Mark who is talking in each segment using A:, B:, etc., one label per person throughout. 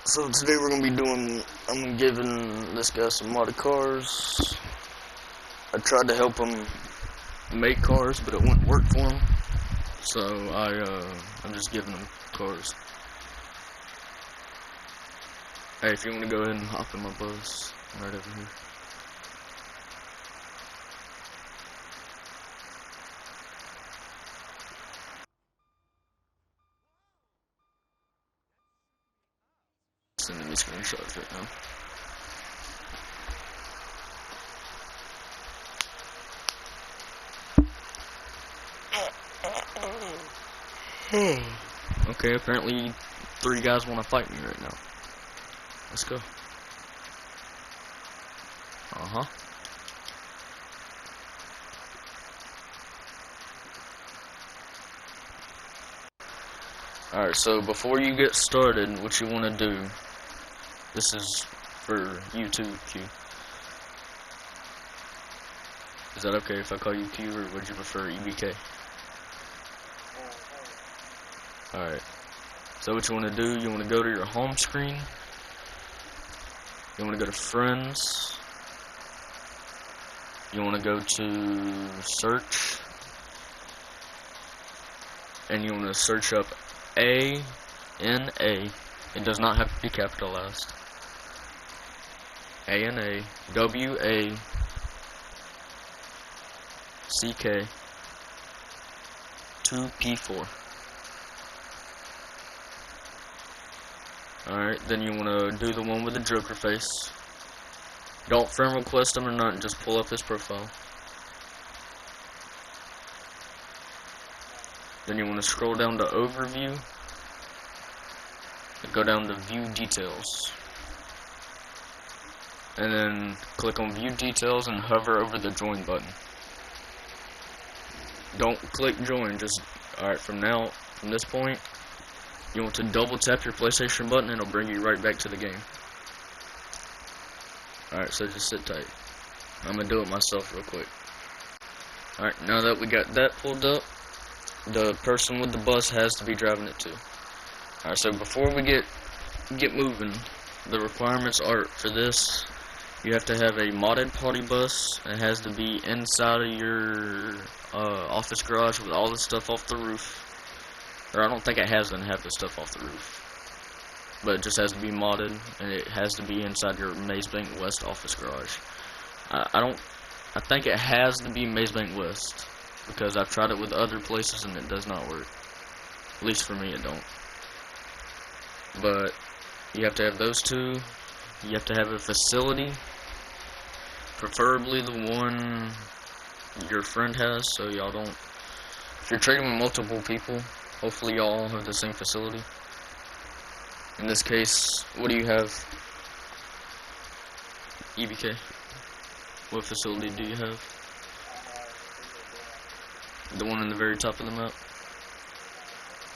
A: So today we're gonna be doing. I'm giving this guy some modded cars. I tried to help him make cars, but it wouldn't work for him. So I'm just giving him cars. Hey, if you want to go ahead and hop in my bus, I'm right over here. Sending me screenshots right now. Okay, apparently 3 guys want to fight me right now. Let's go. Alright, so before you get started, what you want to do, this is for you too, Q. Is that okay if I call you Q, or would you prefer EBK? Alright, so what you want to do, you want to go to your home screen, you want to go to friends, you want to go to search, and you want to search up A-N-A, it does not have to be capitalized, A-N-A, W-A-C-K, 2P4. Alright, then you want to do the one with the Joker face. Don't friend request him or not, just pull up his profile. Then you want to scroll down to Overview, and go down to View Details. And then click on View Details and hover over the Join button. Don't click Join, just, alright, from this point, you want to double tap your PlayStation button and it'll bring you right back to the game. Alright, so just sit tight. I'm gonna do it myself real quick. Alright, now that we got that pulled up, the person with the bus has to be driving it too. Alright, so before we get moving, the requirements are for this. You have to have a modded party bus. It has to be inside of your office garage with all the stuff off the roof. Or I don't think it has to have the stuff off the roof. But it just has to be modded, and it has to be inside your Maze Bank West office garage. I think it has to be Maze Bank West, because I've tried it with other places and it does not work. At least for me, it don't. But you have to have those two. You have to have a facility, preferably the one your friend has, so y'all don't. If you're trading with multiple people, hopefully y'all all have the same facility. In this case, what do you have? EBK. What facility do you have? The one in the very top of the map?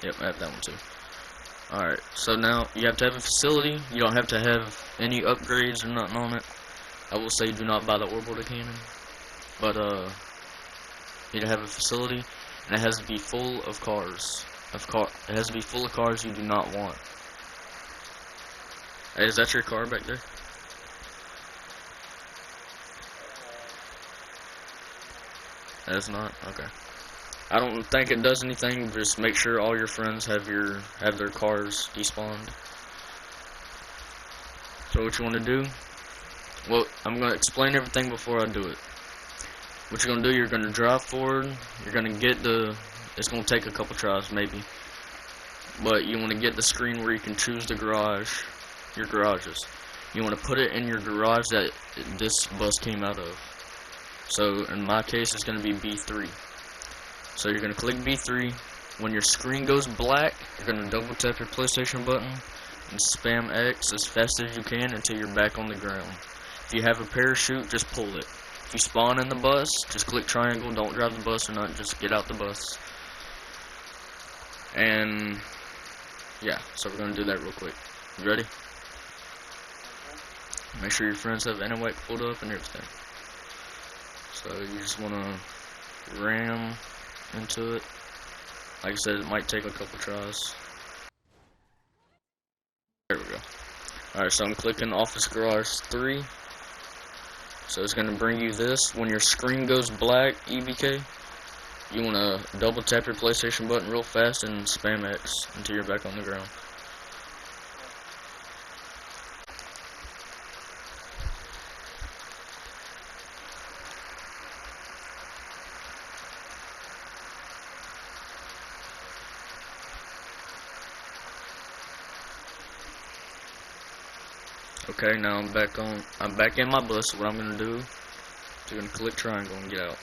A: Yep, I have that one too. Alright, so now you have to have a facility. You don't have to have any upgrades or nothing on it. I will say do not buy the orbital cannon. But you need to have a facility, and it has to be full of cars. It has to be full of cars you do not want. Hey, is that your car back there? That's not? Okay. I don't think it does anything, just make sure all your friends have their cars despawned. So what you want to do? Well, I'm going to explain everything before I do it. What you're going to do, you're going to drive forward, you're going to get it's going to take a couple tries maybe, but you want to get the screen where you can choose the garage, your garages. You want to put it in your garage that this bus came out of. So in my case, it's going to be B3. So you're going to click B3. When your screen goes black, you're going to double tap your PlayStation button and spam X as fast as you can until you're back on the ground. If you have a parachute, just pull it. If you spawn in the bus, just click triangle. Don't drive the bus or not, just get out the bus. And yeah, so we're going to do that real quick. You ready? Make sure your friends have NOX pulled up and everything. So you just want to ram into it. Like I said, it might take a couple tries. There we go. Alright, so I'm clicking Office Garage 3. So it's going to bring you this. When your screen goes black, EBK, you want to double tap your PlayStation button real fast and spam X until you're back on the ground. Okay, now I'm back in my bus. So what I'm gonna do is I'm gonna click triangle and get out.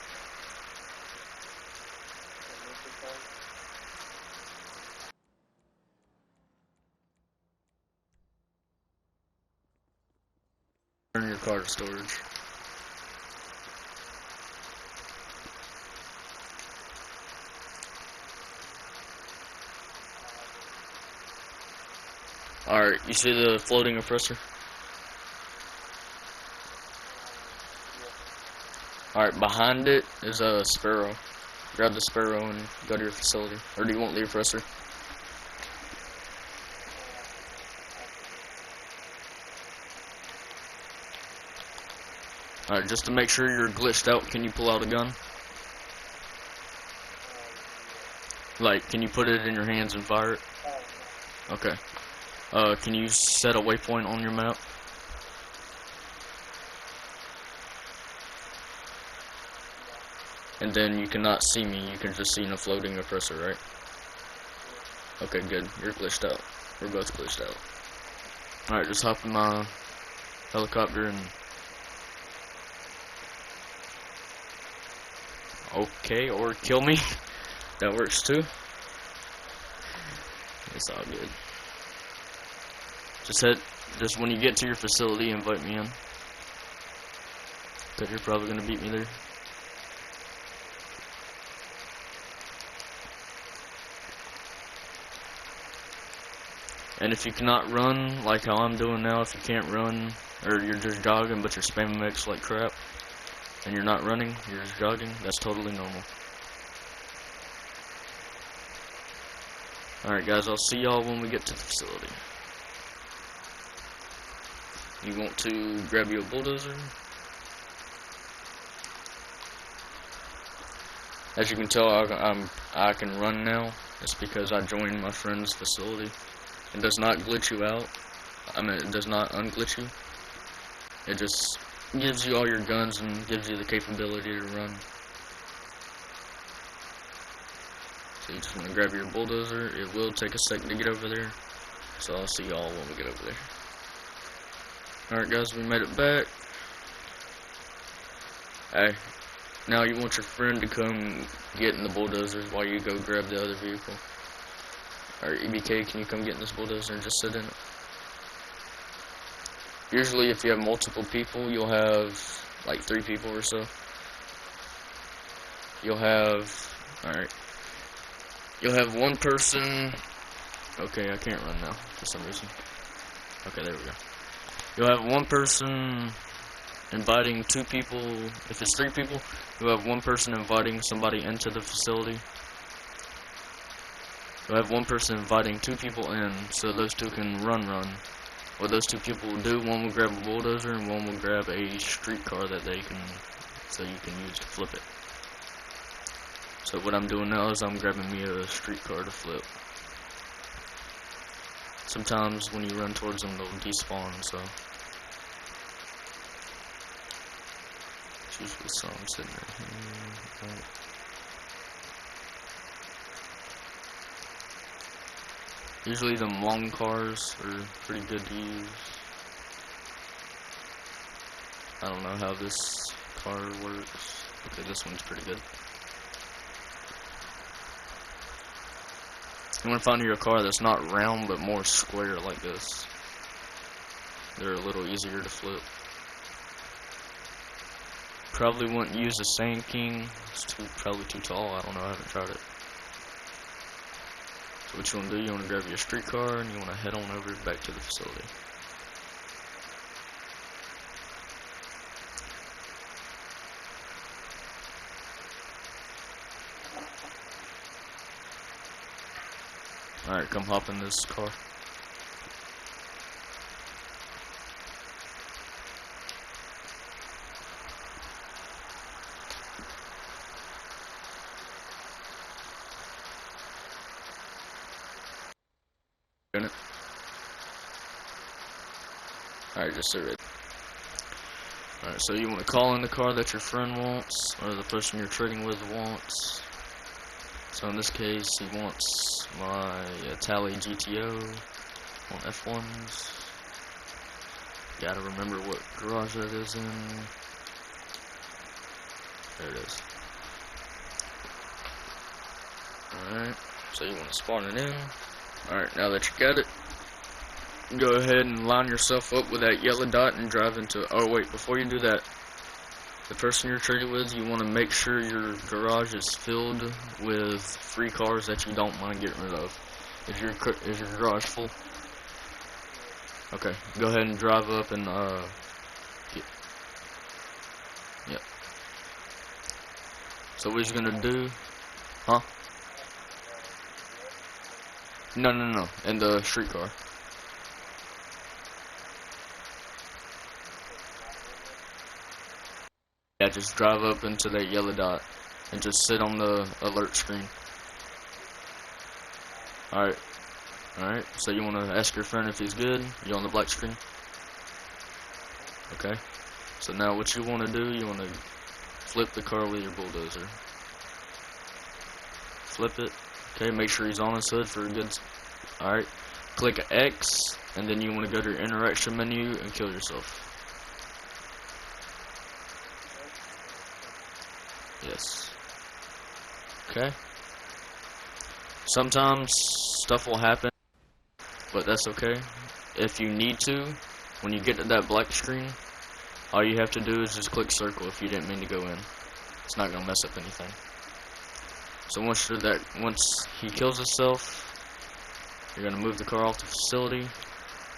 A: Turn your car to storage. Alright, you see the floating oppressor? Alright, behind it is a sparrow. Grab the sparrow and go to your facility. Or do you want the oppressor? Alright, just to make sure you're glitched out, can you pull out a gun? Like, can you put it in your hands and fire it? Okay. Can you set a waypoint on your map? And then you cannot see me, you can just see the floating oppressor, right? Okay, good. You're glitched out. We're both glitched out. Alright, just hop in my helicopter and... Okay, or kill me. That works too. It's all good. Just when you get to your facility, invite me in. Cause you're probably gonna beat me there. And if you cannot run, like how I'm doing now, if you can't run, or you're just jogging but you're spamming X like crap, and you're not running, you're just jogging, that's totally normal. Alright guys, I'll see y'all when we get to the facility. You want to grab you a bulldozer? As you can tell, I can run now. It's because I joined my friend's facility. It does not glitch you out. I mean, it does not unglitch you. It just gives you all your guns and gives you the capability to run. So you just want to grab your bulldozer. It will take a second to get over there. So I'll see y'all when we get over there. Alright guys, we made it back. Hey, now you want your friend to come get in the bulldozer while you go grab the other vehicle. Alright, EBK, can you come get in this bulldozer and just sit in it? Usually if you have multiple people, you'll have like 3 people or so. You'll have, alright. You'll have one person, okay, I can't run now for some reason. Okay, there we go. You'll have one person inviting 2 people. If it's 3 people, you'll have one person inviting somebody into the facility. You'll have one person inviting 2 people in, so those 2 can run. What those 2 people will do, one will grab a bulldozer and one will grab a streetcar that so you can use to flip it. So what I'm doing now is I'm grabbing me a streetcar to flip. Sometimes when you run towards them, they'll despawn, so. It's usually some sitting there. Right. Usually them long cars are pretty good to use. I don't know how this car works. Okay, this one's pretty good. You want to find your car that's not round but more square like this. They're a little easier to flip. Probably wouldn't use the Sand King. It's probably too tall. I don't know. I haven't tried it. So what you want to do? You want to grab your streetcar and you want to head on over back to the facility. Alright, come hop in this car. Doing it. Alright, just sit right. Alright, so you want to call in the car that your friend wants, or the person you're trading with wants. So in this case, he wants my Tally GTO on F1s. Gotta remember what garage that is in. There it is. Alright, so you want to spawn it in. Alright, now that you got it, go ahead and line yourself up with that yellow dot and drive into. Oh wait, before you do that, the person you're trading with, you want to make sure your garage is filled with free cars that you don't mind getting rid of. Is your garage full? Okay, go ahead and drive up and yep. So what he's gonna do, huh? No, in the street car. Yeah, just drive up into that yellow dot and just sit on the alert screen. Alright, so you want to ask your friend if he's good. You on the black screen? Okay, so now what you want to do, you want to flip the car with your bulldozer. Flip it. Okay, make sure he's on his hood for a good. Alright, click X, and then you want to go to your interaction menu and kill yourself. Yes. Okay. Sometimes stuff will happen, but that's okay. If you need to, when you get to that black screen, all you have to do is just click circle if you didn't mean to go in. It's not gonna mess up anything. So once he kills himself, you're gonna move the car off the facility.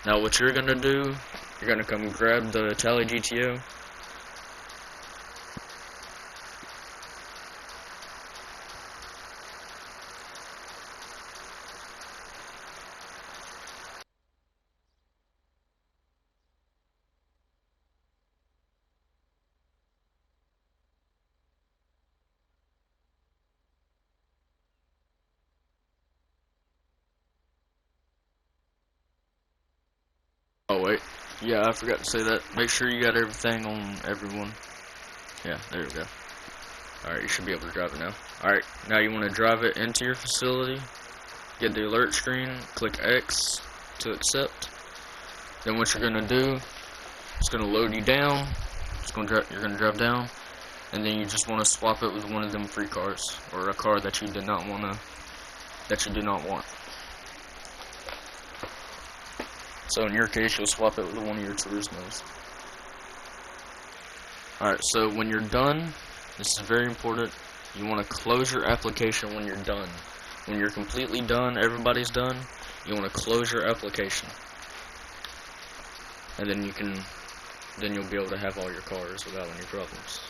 A: Now what you're gonna do, you're gonna come grab the Tally GTO. Oh wait, yeah, I forgot to say that. Make sure you got everything on everyone. Yeah, there you go. Alright, you should be able to drive it now. Alright, now you want to drive it into your facility. Get the alert screen, click X to accept. Then what you're gonna do, it's gonna load you down. You're gonna drive down, and then you just want to swap it with one of them free cars, or a car that you do not want. So in your case, you'll swap it with one of your Turismos. Alright, so when you're done, this is very important, you want to close your application when you're done. When you're completely done, everybody's done, you want to close your application. And then you'll be able to have all your cars without any problems.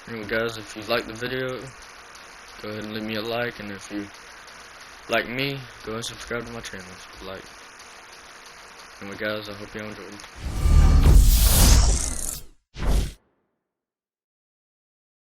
A: Anyway guys, if you like the video, go ahead and leave me a like, and if you like me, go ahead and subscribe to my channel if you like. Anyway guys, I hope y'all enjoyed.